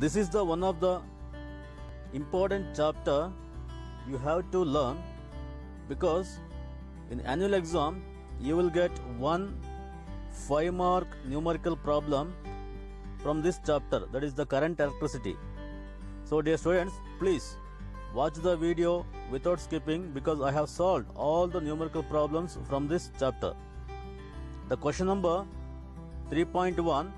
This is the one of the important chapter you have to learn, because in annual exam you will get one 5-mark numerical problem from this chapter, that is the current electricity. So dear students, please watch the video without skipping, because I have solved all the numerical problems from this chapter. The question number 3.1,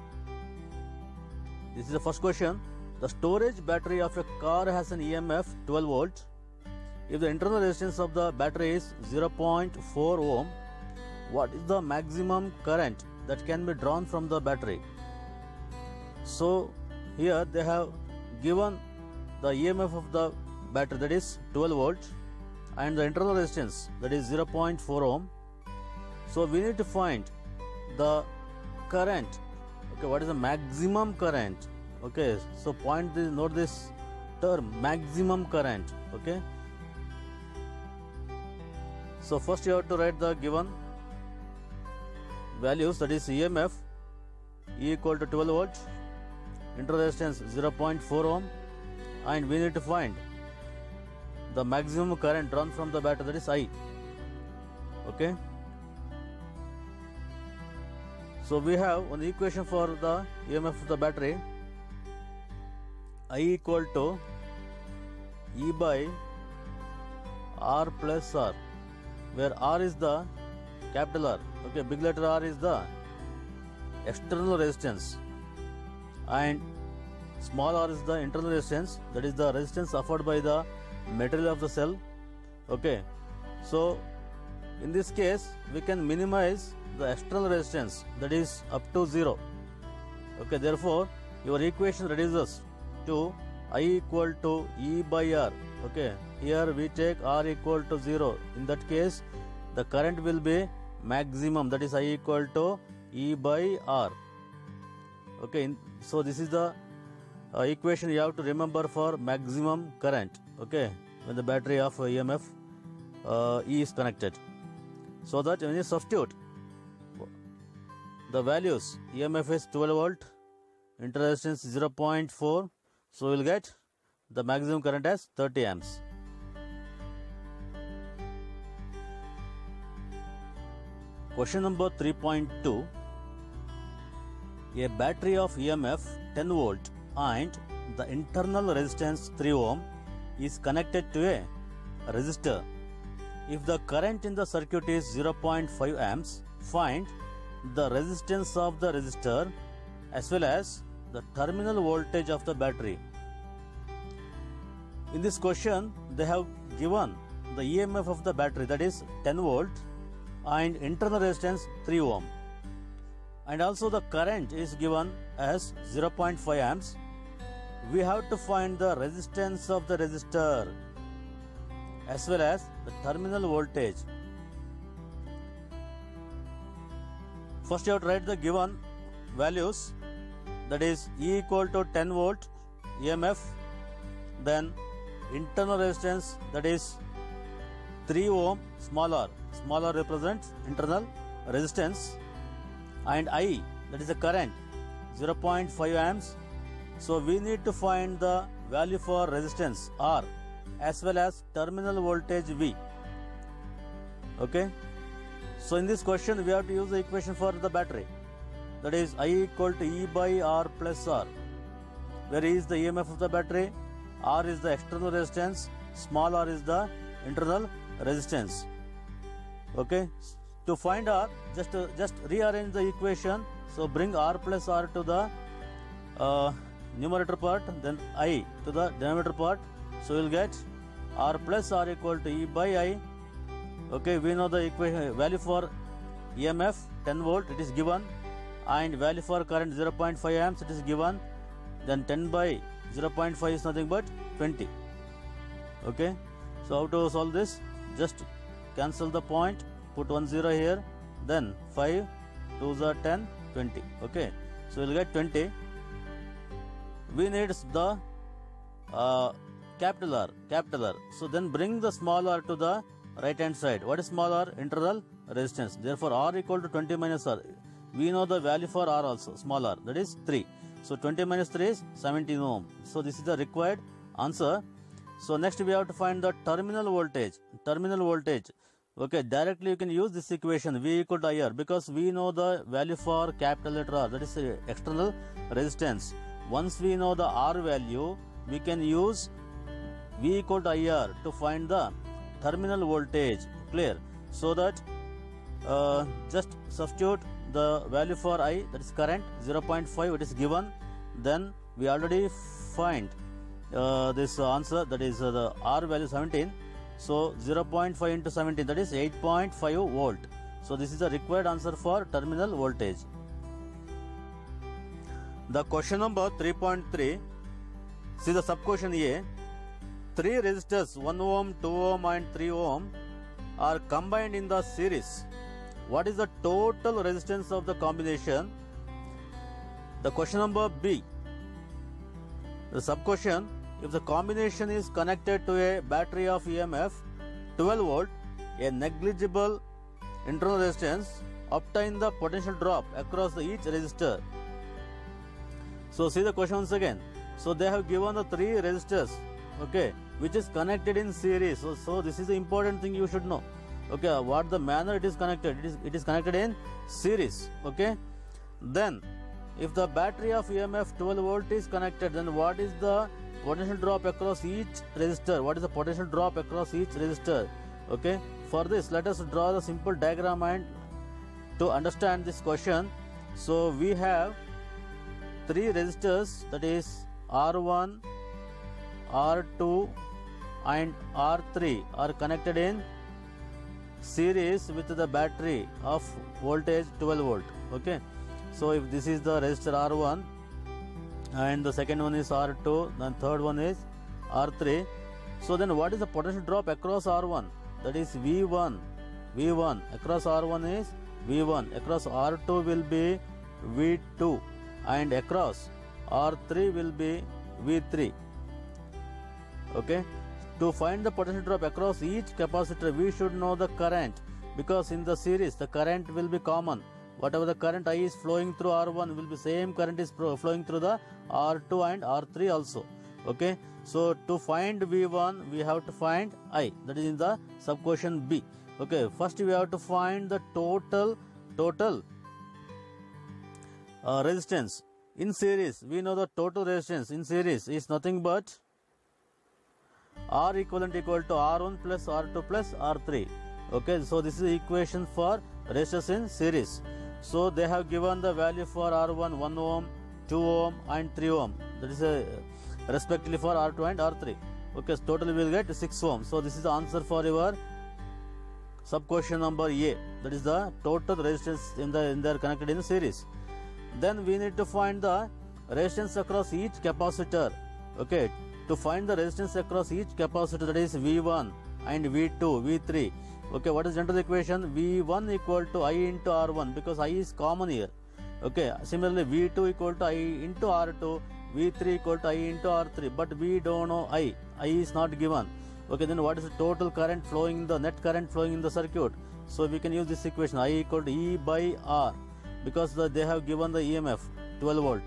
this is the first question. The storage battery of a car has an EMF 12 volt. If the internal resistance of the battery is 0.4 ohm, what is the maximum current that can be drawn from the battery? So here they have given the EMF of the battery, that is 12 volt, and the internal resistance, that is 0.4 ohm. So we need to find the current. Okay, what is the maximum current? Okay, so note this term, maximum current. Okay, so first you have to write the given values, that is EMF E equal to 12 volt, internal resistance 0.4 ohm, and we need to find the maximum current drawn from the battery, that is I. Okay, so we have one equation for the EMF of the battery, I equal to E by R plus R, where R is the capital R. Okay, big letter R is the external resistance, and small r is the internal resistance, that is the resistance offered by the material of the cell. Okay, so in this case we can minimize the external resistance, that is up to 0. Okay, therefore your equation reduces to I equal to E by R. Okay, here we take R equal to 0. In that case the current will be maximum, that is I equal to E by R. Okay, so this is the equation you have to remember for maximum current. Okay, when the battery of EMF E is connected, so that when you substitute the values, EMF is 12 volt, internal resistance 0.4, so we will get the maximum current as 30 amps. Question number 3.2, a battery of EMF 10 volt and the internal resistance 3 ohm is connected to a resistor. If the current in the circuit is 0.5 amps, find the resistance of the resistor as well as the terminal voltage of the battery. In this question they have given the EMF of the battery, that is 10 volt, and internal resistance 3 ohm, and also the current is given as 0.5 amps. We have to find the resistance of the resistor as well as the terminal voltage. First you have to write the given values, that is E equal to 10 volt EMF, then internal resistance, that is 3 ohm, small r represents internal resistance, and I, that is the current 0.5 amps. So we need to find the value for resistance R as well as terminal voltage V. Okay, so in this question we have to use the equation for the battery, that is I equal to E by R plus R, where E is the EMF of the battery, R is the external resistance, small r is the internal resistance. Okay, to find R, just rearrange the equation. So bring R plus R to the numerator part, then I to the denominator part. So we will get R plus R equal to E by I. Okay, we know the equation value for EMF 10 volt, it is given, and value for current 0.5 amps, it is given. Then 10 by 0.5 is nothing but 20. Okay, so how to solve this? Just cancel the point, put 1 0 here, then 5 2s are 10, 20. Okay, so we will get 20. We need the capital R. So then bring the small r to the right hand side. What is small r? Internal resistance. Therefore R equal to 20 minus R. We know the value for R also, small r, that is 3. So 20 minus 3 is 17 ohm. So this is the required answer. So next we have to find the terminal voltage. Terminal voltage. Okay, directly you can use this equation V equal to IR, because we know the value for capital letter R, that is external resistance. Once we know the R value, we can use V equal to IR to find the terminal voltage. Clear? So that just substitute the value for I, that is current 0.5, it is given. Then we already find this answer, that is the R value 17. So 0.5 into 17, that is 8.5 volt. So this is the required answer for terminal voltage. The question number 3.3, see the sub question A. 3 resistors 1 ohm, 2 ohm and 3 ohm are combined in the series. What is the total resistance of the combination? The question number B. The sub question, if the combination is connected to a battery of EMF 12 volt, a negligible internal resistance, obtain the potential drop across each resistor. So see the question once again. So they have given the 3 resistors, okay, which is connected in series. So this is the important thing you should know. Okay, what the manner it is connected? It is connected in series. Okay, then if the battery of EMF 12 volt is connected, then what is the potential drop across each resistor? What is the potential drop across each resistor? Okay, for this let us draw the simple diagram and to understand this question. So we have 3 resistors, that is R1, R2 and R3 are connected in series with the battery of voltage 12 volt. Okay, so if this is the resistor R1 and the second one is R2, then third one is R3. So then what is the potential drop across R1? That is V1. V1 across R1 is V1, across R2 will be V2 and across R3 will be V3. Okay, to find the potential drop across each capacitor, we should know the current, because in the series the current will be common. Whatever the current I is flowing through R1 will be same current is flowing through the R2 and R3 also. Okay, so to find V1 we have to find I, that is in the sub question B. Okay, first we have to find the total resistance in series. We know the total resistance in series is nothing but R equivalent equal to R1 plus R2 plus R3. Okay, so this is the equation for resistors in series. So they have given the value for R1 1 ohm, 2 ohm and 3 ohm, that is respectively for R2 and R3. Okay, so totally we will get 6 ohm. So this is the answer for your sub question number A, that is the total resistance in their connected in series. Then we need to find the resistance across each capacitor. Okay, to find the resistance across each capacitor, that is V1 and V2, V3. Okay, what is general equation? V1 equal to I into R1, because I is common here. Okay, similarly V2 equal to I into R2, V3 equal to I into R3, but we don't know I is not given. Okay, then what is the total current flowing in the net current flowing in the circuit? So we can use this equation, I equal to E by R, because they have given the EMF 12 volt.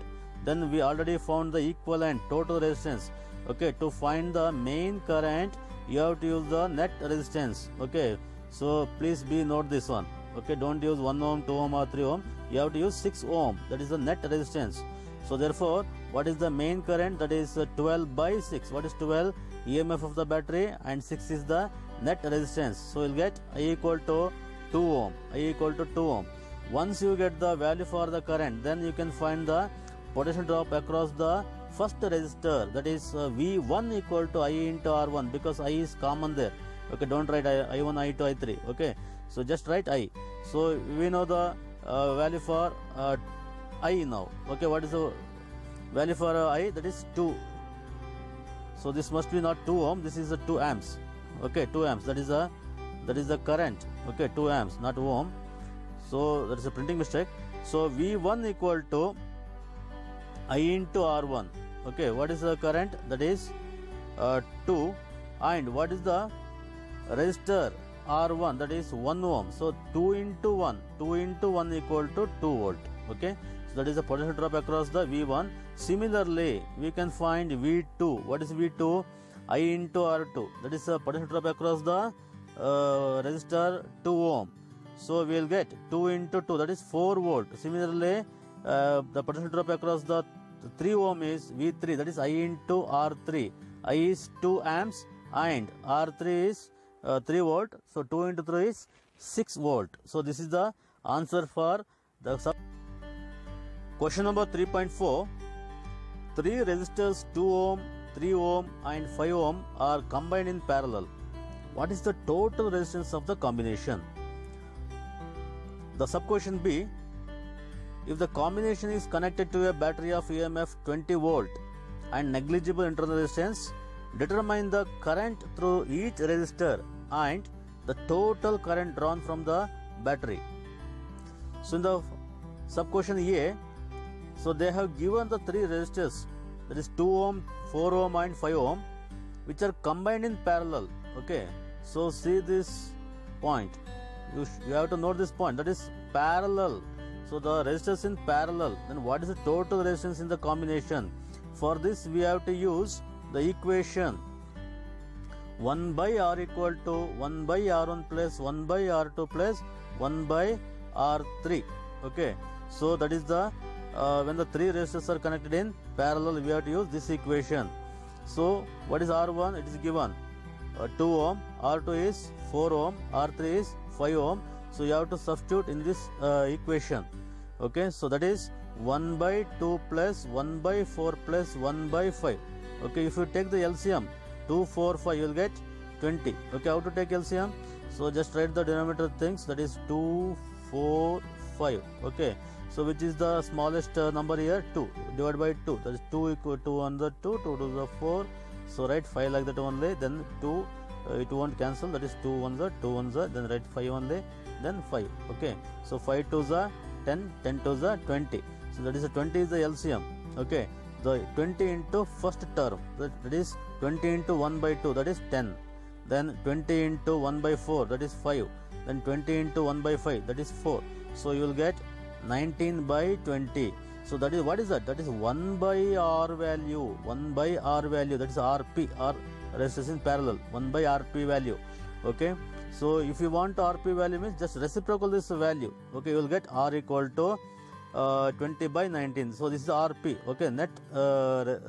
Then we already found the equivalent total resistance. Okay, to find the main current you have to use the net resistance. Okay, so please be note this one. Okay, don't use 1 ohm, 2 ohm or 3 ohm, you have to use 6 ohm, that is the net resistance. So therefore what is the main current? That is 12 by 6. What is 12? EMF of the battery, and 6 is the net resistance. So you'll get I equal to 2 ohm. I equal to 2 ohm. Once you get the value for the current, then you can find the potential drop across the first resistor, that is V1 equal to I into R1, because I is common there. Okay, don't write I1, I2, I3. Okay, so just write I. So we know the value for I now. Okay, what is the value for I? That is 2. So this must be not 2 ohm, this is 2 amps. Okay, 2 amps, that is the current. Okay, 2 amps, not ohm. So that is a printing mistake. So V1 equal to I into R1. Okay, what is the current? That is 2. And what is the resistor R1? That is 1 ohm. So 2 into 1 equal to 2 volt. Okay, so that is the potential drop across the V1. Similarly, we can find V2. What is V2? I into R2. That is the potential drop across the resistor 2 ohm. So we will get 2 into 2, that is 4 volt. Similarly, the potential drop across the 3 ohm is V3, that is I into R3. I is 2 amps and R3 is 3 volt. So 2 into 3 is 6 volt. So this is the answer for the question number 3.4. 3 resistors 2 ohm, 3 ohm and 5 ohm are combined in parallel. What is the total resistance of the combination? The sub-question B, if the combination is connected to a battery of EMF 20 volt and negligible internal resistance, determine the current through each resistor and the total current drawn from the battery. So in the sub-question A, so they have given the 3 resistors, that is 2 ohm, 4 ohm and 5 ohm, which are combined in parallel. Okay, so see this point. You have to note this point, that is parallel. So the resistors in parallel, then what is the total resistance in the combination? For this we have to use the equation 1 by R equal to 1 by R1 plus 1 by R2 plus 1 by R3. Okay, so that is the when the 3 resistors are connected in parallel, we have to use this equation. So what is R1? It is given 2 ohm, R2 is 4 ohm, R3 is 5 ohm. So you have to substitute in this equation. Okay, so that is 1 by 2 plus 1 by 4 plus 1 by 5. Okay, if you take the LCM 2, 4, 5, you will get 20. Okay, how to take LCM? So just write the denominator things, that is 2, 4, 5. Okay, so which is the smallest number here? 2 divided by 2, that is 2 equal to 1 the 2, 2 to the 4. So write 5 like that only, then 2 it won't cancel, that is 2 1 the 2 1 the, then write 5 only, then 5. Okay, so 5 to the 10, 10 to the 20. So that is the 20 is the LCM. Okay, the 20 into first term, that is 20 into 1 by 2, that is 10. Then 20 into 1 by 4, that is 5. Then 20 into 1 by 5, that is 4. So you will get 19 by 20. So that is, what is that? That is 1 by R value. 1 by R value, that is RP, R resistance in parallel, 1 by RP value. Okay, so if you want RP value means just reciprocal this value. Okay, you will get R equal to 20 by 19. So this is RP. Okay, net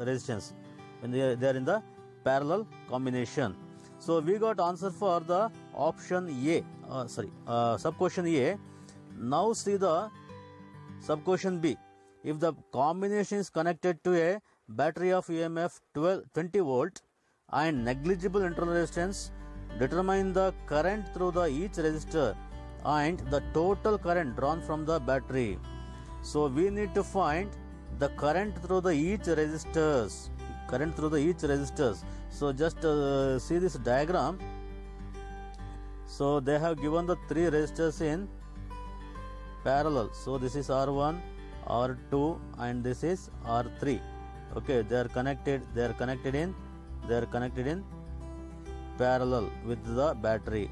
resistance when they are in the parallel combination. So we got answer for the option A. Sub-question A. Now see the sub-question B. If the combination is connected to a battery of EMF 20 volt and negligible internal resistance, determine the current through the each resistor and the total current drawn from the battery. So we need to find the current through the each resistors. Current through the each resistors. So just see this diagram. So they have given the 3 resistors in parallel. So this is R1, R2 and this is R3. Okay, they are connected in parallel with the battery.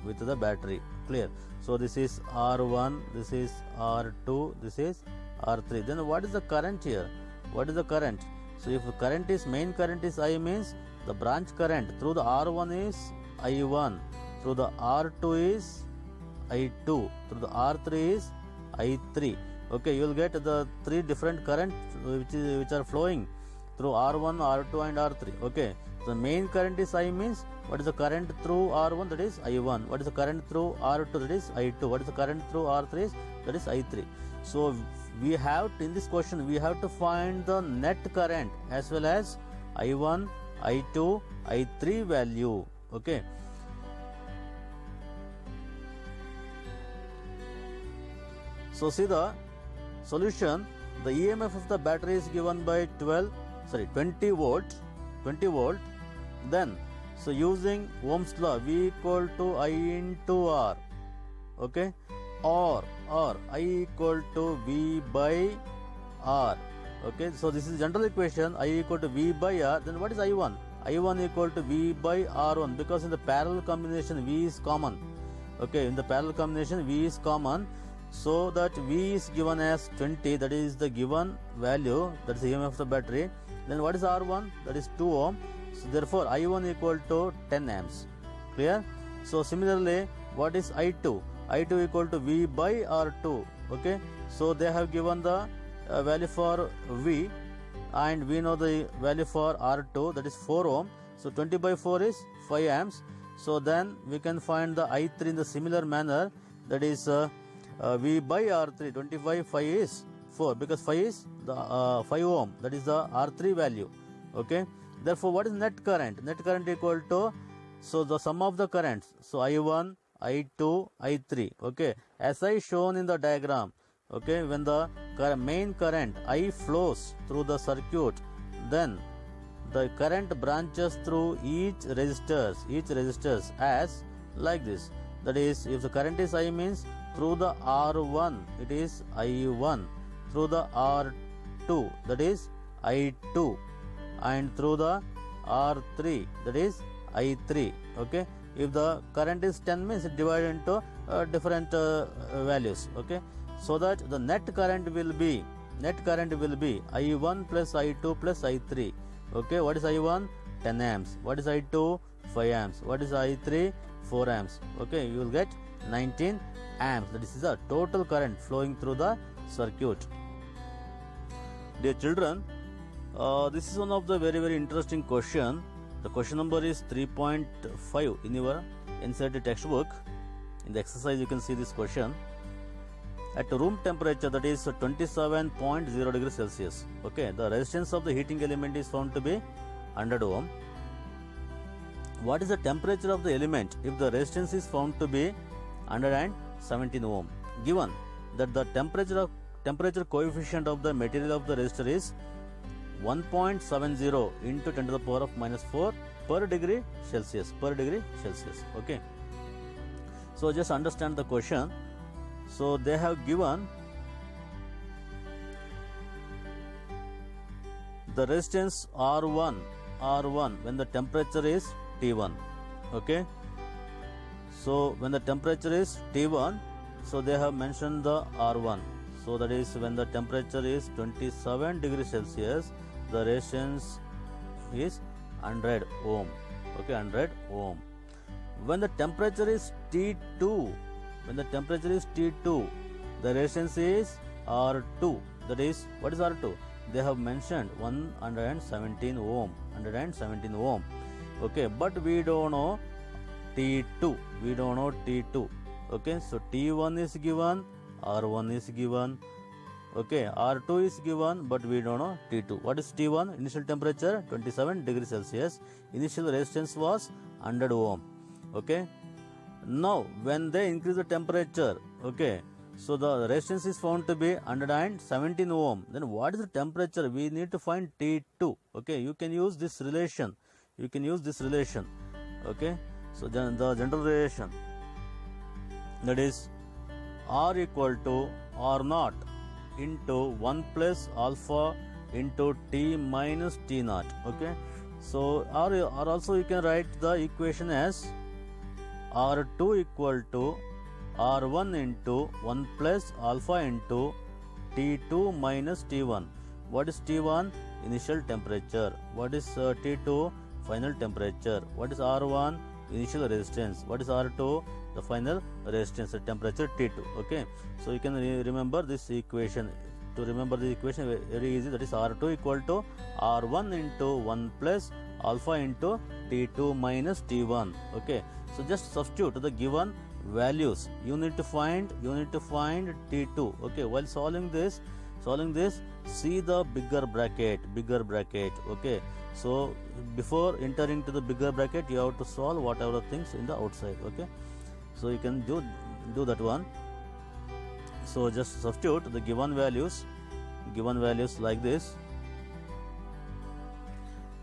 Clear? So this is R1, this is R2, this is R3. Then what is the current here? What is the current? So if current is, main current is I, means the branch current through the R1 is I1, through the R2 is I2, through the R3 is I3. Okay, you will get the 3 different currents which are flowing through R1, R2 and R3. Okay, so main current is I, means what is the current through R1? That is I1. What is the current through R2? That is I2. What is the current through R3? That is I3. So we have to, in this question, we have to find the net current as well as I1, I2, I3 value. Okay. So see the solution. The EMF of the battery is given by 20 volt. Then, so using Ohm's law, V equal to I into R. Okay, or I equal to V by R. Okay, so this is general equation, I equal to V by R. Then what is I1? I1 equal to V by R1, because in the parallel combination V is common. Okay, in the parallel combination V is common. So that V is given as 20, that is the given value, that is the EMF of the battery. Then what is R1? That is 2 ohm. So therefore I1 equal to 10 amps. Clear? So similarly, what is I2? I2 equal to V by R2. Okay. So they have given the value for V, and we know the value for R2, that is 4 ohm. So 20 by 4 is 5 amps. So then we can find the I3 in the similar manner, that is V by R3. 25, 5 is 4, because 5 is the 5 ohm, that is the R3 value. Okay. Therefore what is net current? Net current equal to, so the sum of the currents, so I1, I2, I3. Okay, as I shown in the diagram. Okay, when the main current I flows through the circuit, then the current branches through each resistors as like this. That is, if the current is I, means through the R1 it is I1, through the R2 that is I2, and through the R3 that is I3. Okay, if the current is 10, means it divided into different values. Okay, so that the net current will be I1 plus I2 plus I3. Okay, what is I1? 10 amps. What is I2? 5 amps. What is I3? 4 amps. Okay, you will get 19 amps. That is the total current flowing through the circuit. Dear children, this is one of the very interesting question. The question number is 3.5 in your NCERT textbook. In the exercise you can see this question. At room temperature, that is 27.0 degrees Celsius. Okay, the resistance of the heating element is found to be 100 ohm. What is the temperature of the element if the resistance is found to be 117 ohm? Given that the temperature coefficient of the material of the resistor is 1.70 into 10 to the power of -4 per degree Celsius. Okay, so just understand the question. So they have given the resistance R1 when the temperature is T1. Okay, so when the temperature is T1, so they have mentioned the R1. So that is when the temperature is 27 degrees Celsius, the resistance is 100 ohm. Okay, 100 ohm. When the temperature is T2, the resistance is R2. That is, what is R2? They have mentioned 117 ohm. Okay, but we don't know T2. Okay, so T1 is given, R1 is given. Okay, R2 is given, but we don't know T2. What is T1? Initial temperature 27 degrees Celsius. Initial resistance was 100 ohm. Okay. Now, when they increase the temperature, okay, so the resistance is found to be 117 ohm. Then what is the temperature? We need to find T2. Okay, you can use this relation. Okay, so then the general relation, that is R equal to R0 into 1 plus alpha into T minus T naught. Okay, so or also you can write the equation as R2 equal to R1 into 1 plus alpha into T2 minus T1. What is T1? Initial temperature. What is T2? Final temperature. What is R1? Initial resistance. What is R2? The final resistance at temperature T2. Okay, so you can remember this equation. To remember the equation, very easy. That is R2 equal to R1 into 1 plus alpha into T2 minus T1. Okay, so just substitute the given values. You need to find T2. Okay, while solving this, see the bigger bracket. Okay, so before entering to the bigger bracket, you have to solve whatever things in the outside. Okay, so you can do that one. So just substitute the given values like this.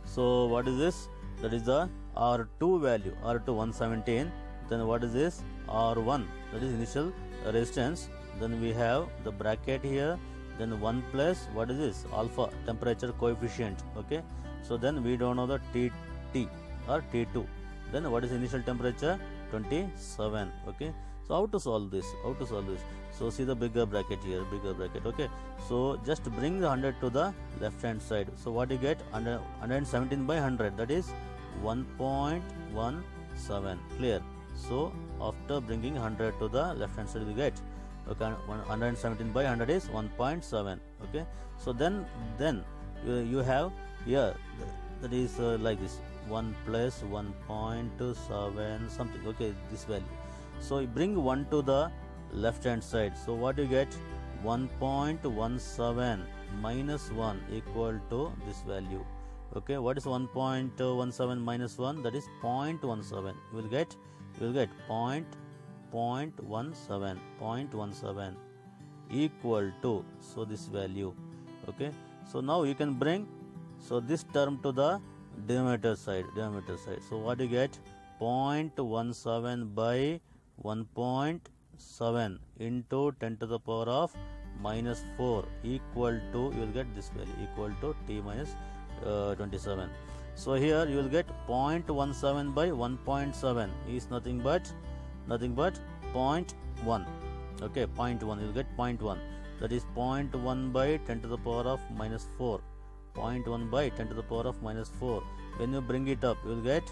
So what is this? That is the R2 value, R2 117. Then what is this? R1, that is initial resistance. Then we have the bracket here. Then 1 plus, what is this? Alpha, temperature coefficient. Okay, so then we don't know the TT or T2. Then what is initial temperature? 27. Okay, So how to solve this? So see the bigger bracket here, okay. So just bring the 100 to the left hand side. So what you get? 117 by 100, that is 1.17. Clear? So after bringing 100 to the left hand side, you get, okay, 117 by 100 is 1.7. okay. So then you have here, that is like this, 1 plus 1.7 something, okay, this value. So you bring 1 to the left hand side. So what you get? 1.17 minus 1 equal to this value. Okay, what is 1.17 minus 1? That is 0.17. You will get 0.17 equal to, so this value. Okay, so now you can bring, so this term to the denominator side. So what you get? 0.17 by 1.7 into 10 to the power of minus 4 equal to, you will get this value, equal to t minus 27. So here you will get 0.17 by 1.7 is nothing but 0.1. okay, 0.1. You will get 0.1, that is 0.1 by 10 to the power of minus 4. 0.1 by 10 to the power of minus 4. When you bring it up, you will get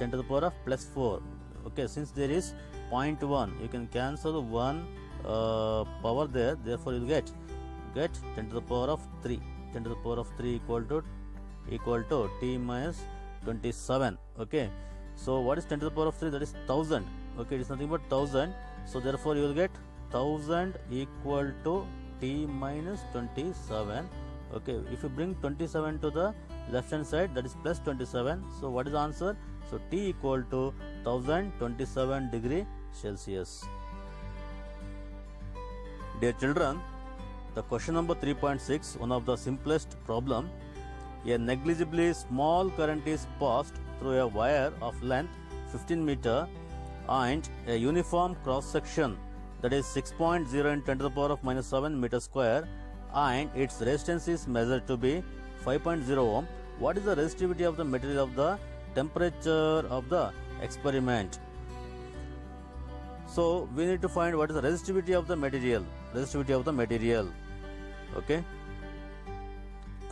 10 to the power of plus 4. Okay, since there is 0.1, you can cancel one power there, therefore you will get 10 to the power of 3. 10 to the power of 3 equal to t minus 27. okay, so what is 10 to the power of 3? That is 1000. okay, it is nothing but 1000. So therefore you will get 1000 equal to t minus 27. okay, if you bring 27 to the left hand side, that is plus 27. So what is the answer? So T equal to 1027 degree Celsius. Dear children, the question number 3.6, one of the simplest problem. A negligibly small current is passed through a wire of length 15 meter and a uniform cross section, that is 6.0 in 10 to the power of minus 7 meter square, and its resistance is measured to be 5.0 ohm. What is the resistivity of the material of the temperature of the experiment? So we need to find what is the resistivity of the material. Okay.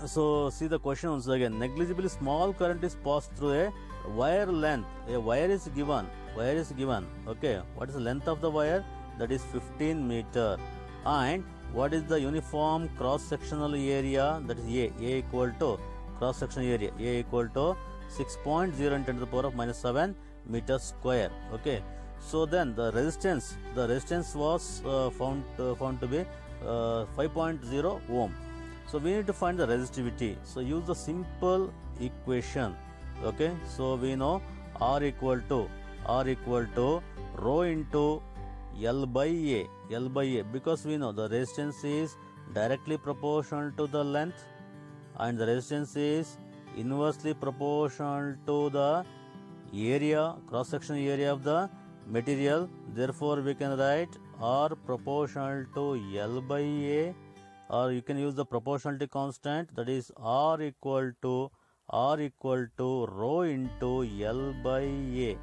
So see the question once again. Negligibly small current is passed through a wire length. A wire is given. Okay. What is the length of the wire? That is 15 meter. And what is the uniform cross sectional area? That is A equal to cross sectional area. A equal to 6.0 10 to the power of minus 7 meter square. Okay. So then the resistance was found to be 5.0 ohm. So we need to find the resistivity. So use the simple equation. Okay. So we know R equal to rho into L by A, because we know the resistance is directly proportional to the length and the resistance is inversely proportional to the area, cross sectional area of the material. Therefore we can write R proportional to L by A, or you can use the proportionality constant, that is R equal to rho into L by A.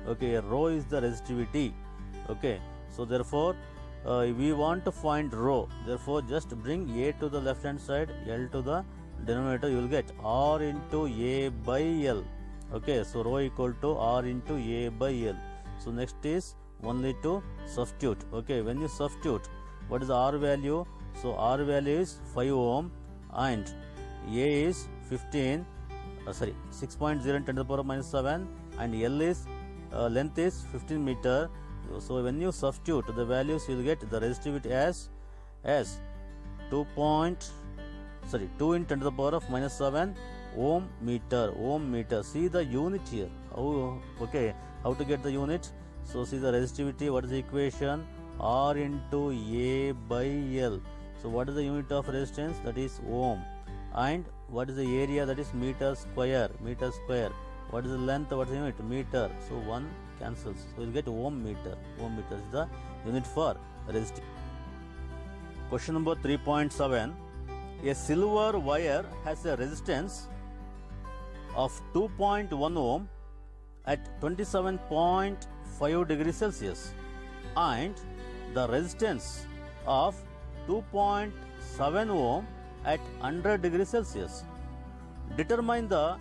Okay, rho is the resistivity. Okay, so therefore we want to find rho. Therefore just bring A to the left hand side, L to the denominator. You will get R into A by L. Okay, so rho equal to R into A by L. So next is only to substitute. Okay, when you substitute, what is the R value? So R value is 5 ohm and A is 6.0 10 to the power of minus 7, and L is length is 15 meter. So when you substitute the values, you will get the resistivity as 2 in 10 to the power of minus 7 ohm meter. See the unit here. How to get the unit? So see the resistivity. What is the equation? R into A by L. So what is the unit of resistance? That is ohm. And what is the area? That is meter square. What is the length? What is the unit? Meter. So 1 cancels. So we will get ohm meter. Ohm meter is the unit for resistance. Question number 3.7. A silver wire has a resistance of 2.1 ohm at 27.5 degrees Celsius. and the resistance of 2.7 ohm at 100 degrees Celsius. Determine the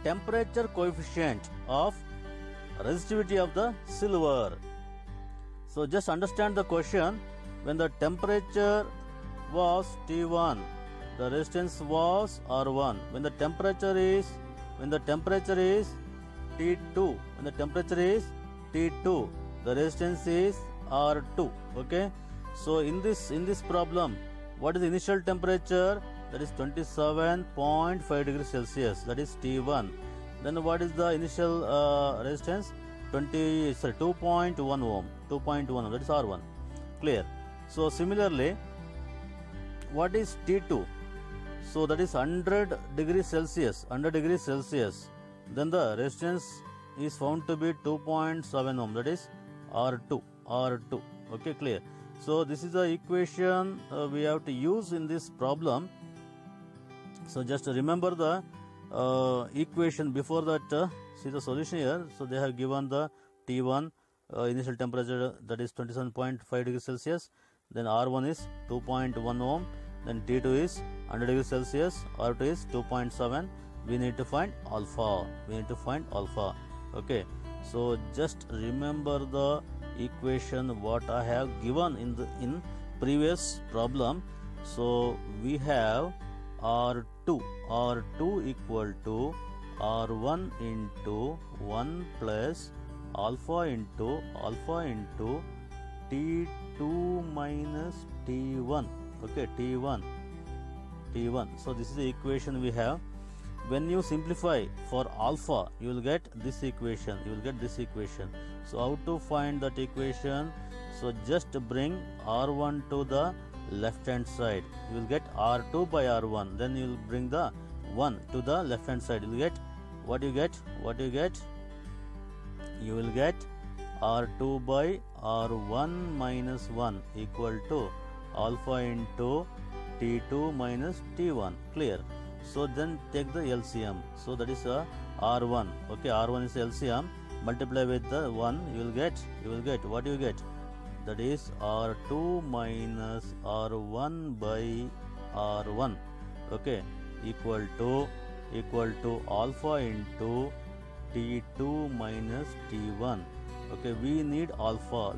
temperature coefficient of resistivity of the silver. So just understand the question. When the temperature was T1, the resistance was R1. When the temperature is T2, the resistance is R2. Okay. So in this problem, what is the initial temperature? That is 27.5 degrees Celsius. That is T1. Then what is the initial resistance? 2.1 ohm. 2.1 ohm. That is R1. Clear. So similarly, what is T2? So that is 100 degrees Celsius. 100 degrees Celsius. Then the resistance is found to be 2.7 ohm. That is R2. Okay, clear. So this is the equation we have to use in this problem. So just remember the equation before that. See the solution here. So they have given the T1 initial temperature, that is 27.5 degrees Celsius. Then R1 is 2.1 ohm. Then T2 is 100 degrees Celsius. R2 is 2.7. We need to find alpha. Okay. So just remember the equation what I have given in previous problem. So we have R2 equal to R1 into 1 plus alpha into T2 minus T1. Okay, T1. So this is the equation we have. When you simplify for alpha, you will get this equation. So how to find that equation? So just bring R1 to the left hand side. You will get R2 by R1. Then you will bring the 1 to the left hand side. You will get what you get? You will get R2 by R1 minus 1 equal to alpha into T2 minus T1. Clear. So then take the LCM. So that is R1. Okay, R1 is LCM. Multiply with the 1. You will get what you get? That is R2 minus R1 by R1. Okay, equal to alpha into T2 minus T1. Okay, we need alpha.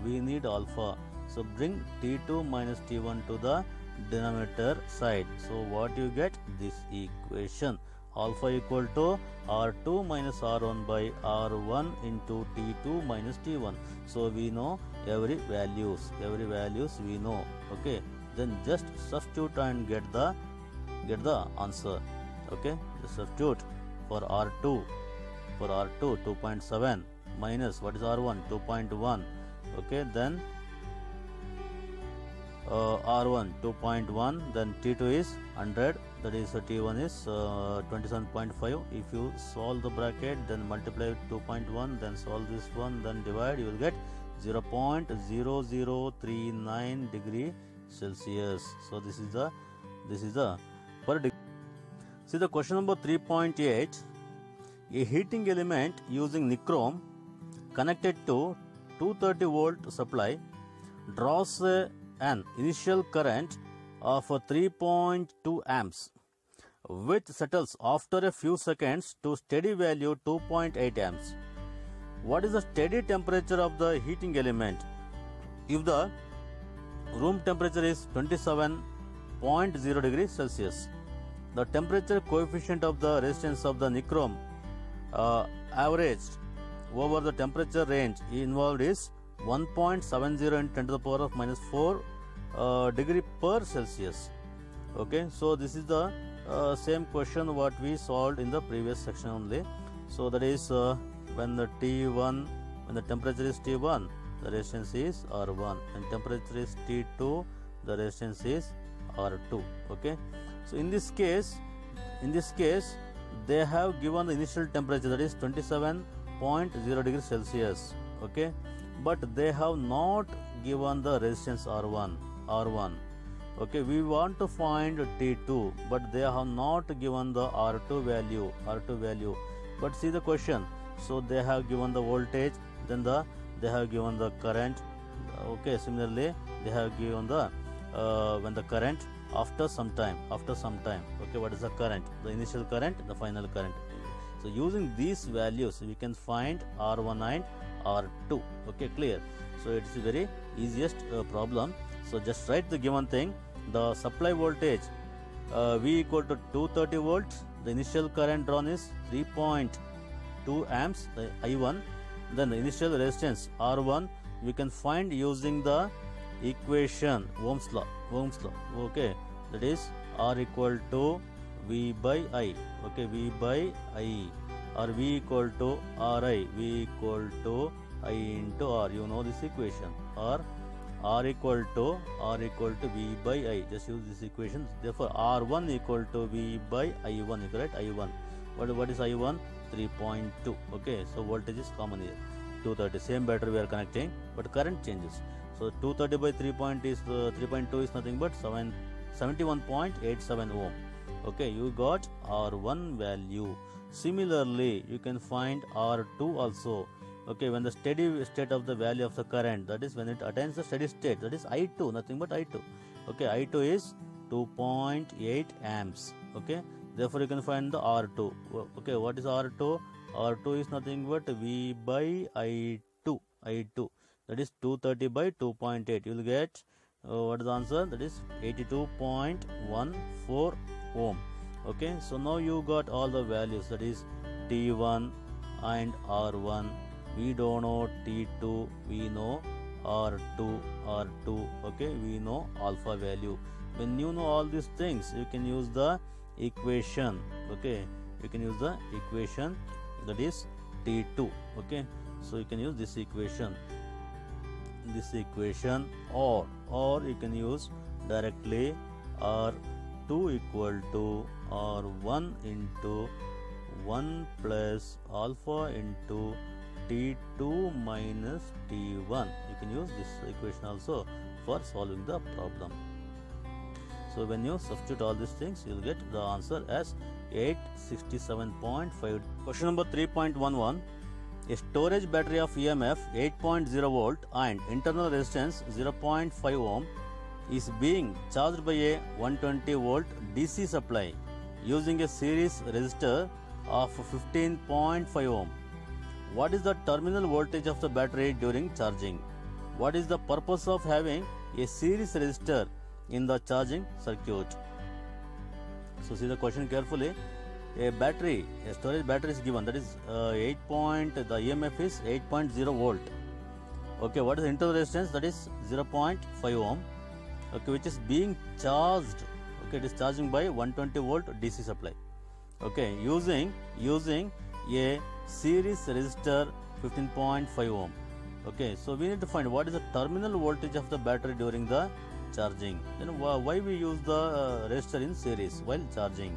So bring T2 minus T1 to the denominator side. So what you get? This equation. Alpha equal to R2 minus R1 by R1 into T2 minus T1. So we know every values we know. Okay, then just substitute and get the answer. Okay, just substitute for R2 2.7 minus what is R1 2.1. Okay, then R1 2.1, then T2 is 100, that is T1 is 27.5. If you solve the bracket, then multiply with 2.1, then solve this one, then divide, you will get 0.0039 degree Celsius. So this is the per degree. See the question number 3.8. A heating element using nichrome connected to 230 volt supply draws an initial current of 3.2 amps, which settles after a few seconds to steady value 2.8 amps. What is the steady temperature of the heating element? If the room temperature is 27.0 degrees Celsius, the temperature coefficient of the resistance of the nichrome averaged over the temperature range involved is 1.70 in 10 to the power of minus 4 degree per Celsius. Okay, so this is the same question what we solved in the previous section only. So that is when the temperature is T1, the resistance is R1, and temperature is T2, the resistance is R2. Okay, so in this case they have given the initial temperature, that is 27.0 degrees Celsius. Okay, but they have not given the resistance R1. Okay, we want to find T2, but they have not given the R2 value. But see the question. So they have given the voltage, then they have given the current, Okay, similarly they have given the when the current after some time. Okay, what is the current? The initial current, the final current. So using these values we can find R1 and R2. Okay, clear. So it's a very easiest problem. So just write the given thing. The supply voltage V equal to 230 volts. The initial current drawn is 3.2 amps, the I1. Then the initial resistance R1 we can find using the equation Ohm's law. Okay, that is R equal to V by I. Okay, V by I, or V equal to Ri. V equal to I into R. You know this equation. Or R equal to V by I. Just use this equation. Therefore, R1 equal to V by I1. Correct? I1. What is I1? 3.2. Okay, so voltage is common here. 230. Same battery we are connecting, but current changes. So 230 by 3.2 is nothing but 71.87 ohm. Okay, you got R1 value. Similarly, you can find R2 also. Okay, when the steady state of the value of the current, that is when it attains the steady state, that is I2, nothing but I2. Okay, I2 is 2.8 amps. Okay, therefore you can find the R2. Okay, what is R2? R2 is nothing but V by I2. That is 230 by 2.8. You will get what is the answer? That is 82.14 ohm. Okay, so now you got all the values, that is T1 and R1. We don't know T2, we know R2. Okay, we know alpha value. When you know all these things, you can use the equation. Okay, you can use the equation, that is T2. Okay, so you can use this equation, or you can use directly R2 equal to R1 into 1 plus alpha into T2 minus T1. You can use this equation also for solving the problem. So when you substitute all these things, you will get the answer as 867.5. Question number 3.11. A storage battery of EMF 8.0 volt and internal resistance 0.5 ohm is being charged by a 120 volt DC supply using a series resistor of 15.5 ohm. What is the terminal voltage of the battery during charging? What is the purpose of having a series resistor in the charging circuit? So see the question carefully. A storage battery is given, that is the EMF is 8.0 volt. Okay, what is the internal resistance? That is 0.5 ohm. Okay, which is being charged. Okay, it is charging by 120 volt DC supply. Okay, using a series resistor 15.5 ohm. Okay, so we need to find what is the terminal voltage of the battery during the charging. Then why we use the resistor in series while charging?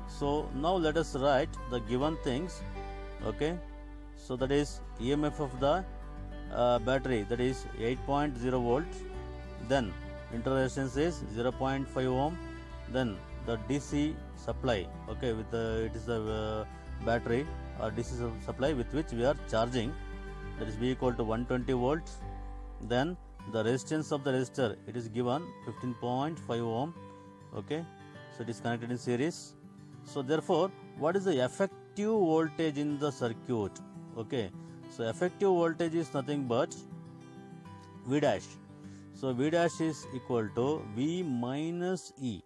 So now let us write the given things. Okay, so that is EMF of the battery, that is 8.0 volts. Then internal resistance is 0.5 ohm. Then the DC supply. Okay, with it is the battery or DC supply with which we are charging, that is V equal to 120 volts. Then the resistance of the resistor, it is given 15.5 ohm. Okay, so it is connected in series. So therefore, what is the effective voltage in the circuit? Okay, so effective voltage is nothing but V dash. So V dash is equal to V minus E.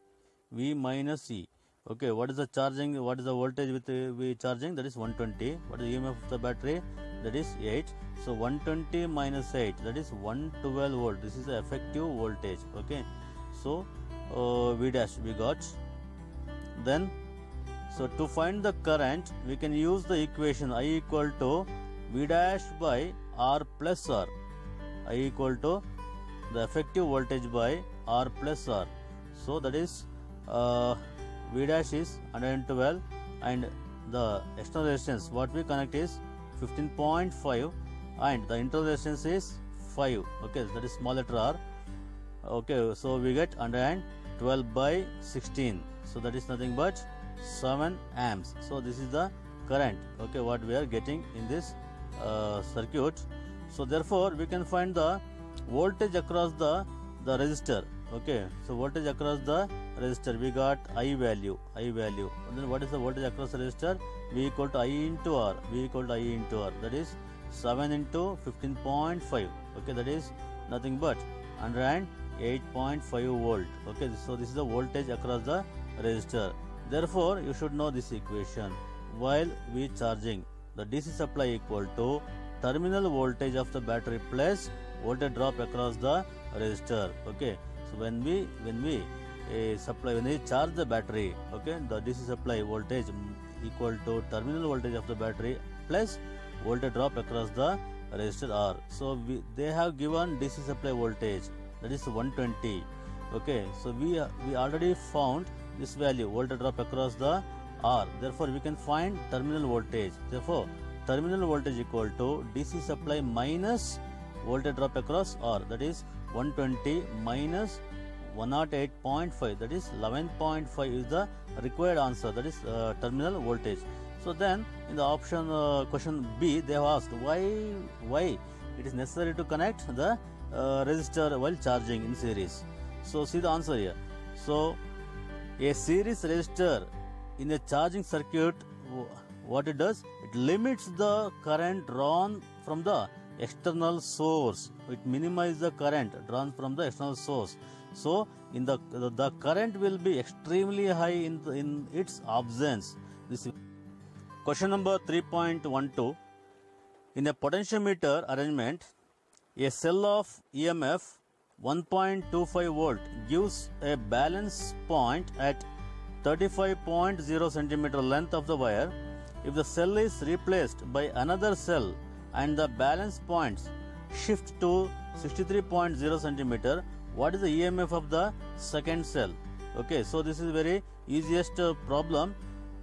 Okay, what is the charging? What is the voltage with V charging? That is 120. What is the EMF of the battery? That is 8. So 120 minus 8, that is 112 volt. This is the effective voltage. Okay, so V dash we got. Then, so to find the current, we can use the equation I equal to V dash by R plus R. I equal to the effective voltage by R plus R. So that is V dash is 112 and the external resistance what we connect is 15.5 and the internal resistance is 5. Okay, that is small letter R. Okay, so we get 112 by 16. So that is nothing but 7 amps. So this is the current. Okay, what we are getting in this circuit. So therefore we can find the voltage across the resistor. Okay, so voltage across the resistor, we got I value. And then what is the voltage across the resistor? V equal to I into R. That is 7 into 15.5. Okay, that is nothing but 108.5 volt. Okay, so this is the voltage across the resistor. Therefore, you should know this equation. While we charging, the DC supply equal to terminal voltage of the battery plus voltage drop across the resistor. Okay, so when we charge the battery, okay, the DC supply voltage equal to terminal voltage of the battery plus voltage drop across the resistor R. So they have given DC supply voltage, that is 120. Okay, so we already found this value, voltage drop across the R. Therefore, we can find terminal voltage. Therefore, terminal voltage equal to DC supply minus voltage drop across R, that is 120 minus 108.5, that is 11.5 is the required answer, that is terminal voltage. So then in the option question B, they have asked why it is necessary to connect the resistor while charging in series. So see the answer here. So a series resistor in a charging circuit, what it does, it limits the current drawn from the external source. It minimizes the current drawn from the external source. So in the current will be extremely high in its absence. This question number 3.12. In a potentiometer arrangement, a cell of EMF 1.25 volt gives a balance point at 35.0 centimeter length of the wire. If the cell is replaced by another cell and the balance points shift to 63.0 centimeter, what is the EMF of the second cell? Okay, so this is very easiest problem.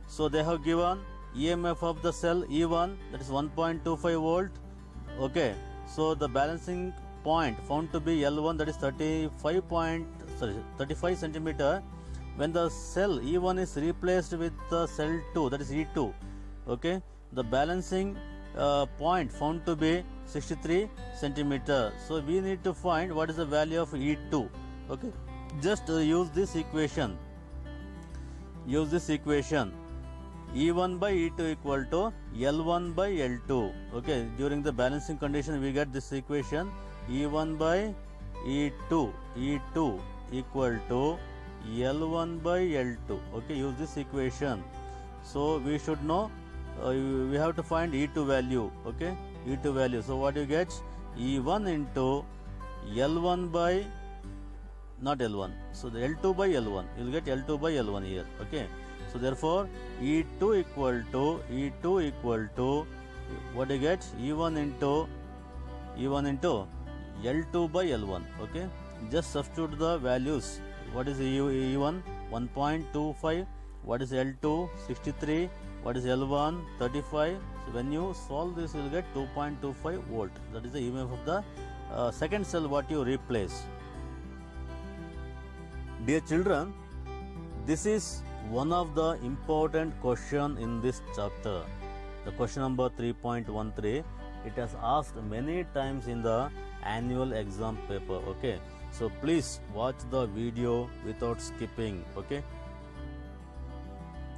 So they have given EMF of the cell E1, that is 1.25 volt. Okay, so the balancing point found to be L1, that is 35 centimeter. When the cell E1 is replaced with the cell 2, that is E2, okay, the balancing point found to be 63 centimeter. So we need to find what is the value of E2. Okay, just use this equation. E1 by E2 equal to L1 by L2. Okay, during the balancing condition we get this equation, E1 by E2 equal to L1 by L2. Okay, use this equation. So we should know, we have to find E2 value. Okay, E2 value. So what you get? E1 into L1 by, not L1, so the L2 by L1. You will get L2 by L1 here. Okay, so therefore E2 equal to what you get? E1 into L2 by L1. Okay, just substitute the values. What is E1? 1.25. What is L2? 63. What is L1? 35. So when you solve this, you will get 2.25 volt. That is the EMF of the second cell what you replace. Dear children, this is one of the important question in this chapter. The question number 3.13. It has asked many times in the annual exam paper. Okay, so please watch the video without skipping. Okay,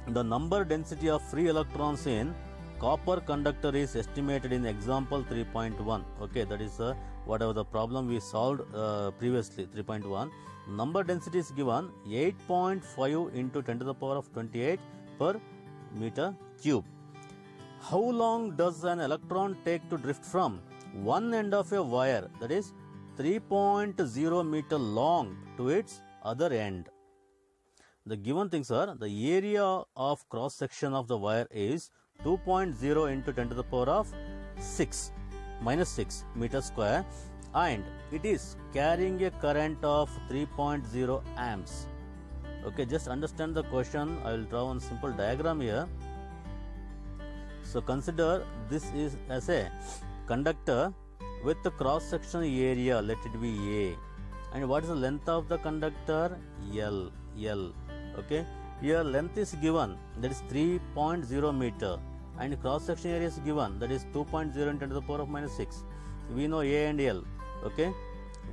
the number density of free electrons in copper conductor is estimated in example 3.1. Okay, that is whatever the problem we solved previously, 3.1. Number density is given 8.5 into 10 to the power of 28 per meter cube. How long does an electron take to drift from one end of a wire, that is 3.0 meter long, to its other end? The given things are, the area of cross section of the wire is 2.0 into 10 to the power of minus 6 meter square, and it is carrying a current of 3.0 amps. Okay, just understand the question. I will draw one simple diagram here. So consider this is as a conductor with the cross section area, let it be A, and what is the length of the conductor? L. Okay, here length is given, that is 3.0 meter, and cross section area is given, that is 2.0 into 10 to the power of minus 6. We know A and L. Okay,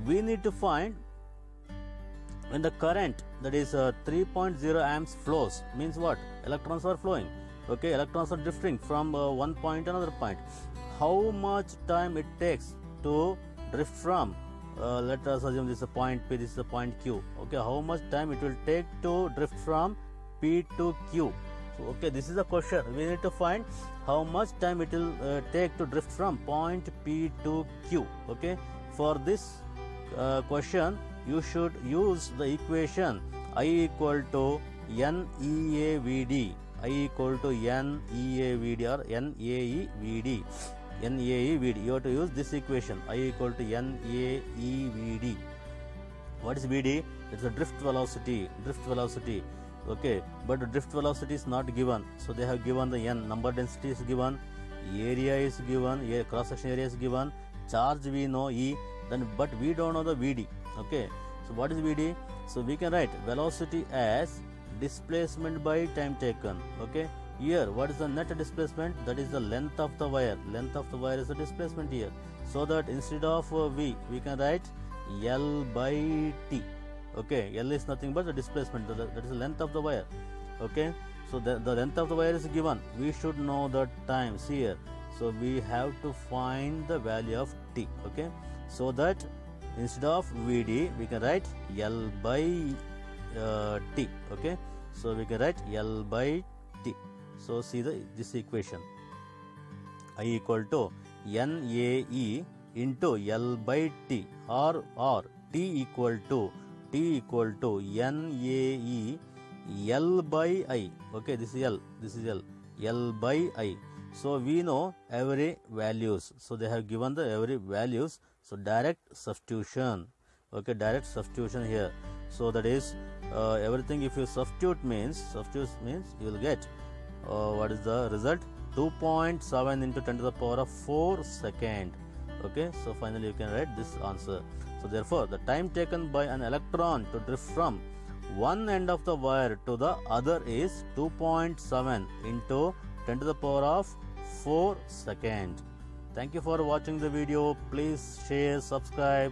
we need to find when the current, that is 3.0 amps flows, means what? Electrons are flowing. Okay, electrons are drifting from one point to another point. How much time it takes to drift from, let us assume this is a point P, this is a point Q. Okay, how much time it will take to drift from P to Q? So, okay, this is the question. We need to find how much time it will take to drift from point P to Q. Okay, for this question, you should use the equation I equal to NEAVD. I equal to NEAVD or NAEVD. NAEVD. You have to use this equation. I equal to NAEVD. What is VD? It's a drift velocity. Drift velocity. Okay, but the drift velocity is not given. So they have given the N. Number density is given. Area is given. Cross section area is given. Charge we know E. Then but we don't know the VD. Okay. So what is VD? So we can write velocity as displacement by time taken. Okay, here what is the net displacement? That is the length of the wire. Length of the wire is the displacement here. So that instead of V, we can write L by T. Okay, L is nothing but the displacement, that is the length of the wire. Okay, so the length of the wire is given. We should know the times here. So we have to find the value of T. Okay, so that instead of VD, we can write L by T. Okay, so we can write L by T. So see this equation. I equal to NAE into L by T, or T equal to NAE L by I. Okay, this is L. This is L by I. So we know every values. So they have given the every values. So direct substitution. Okay, direct substitution here. So that is everything. If you substitute means you will get what is the result? 2.7 into 10 to the power of 4 second. Okay, so finally you can write this answer. So therefore, the time taken by an electron to drift from one end of the wire to the other is 2.7 into 10 to the power of 4 second. Thank you for watching the video. Please share, subscribe.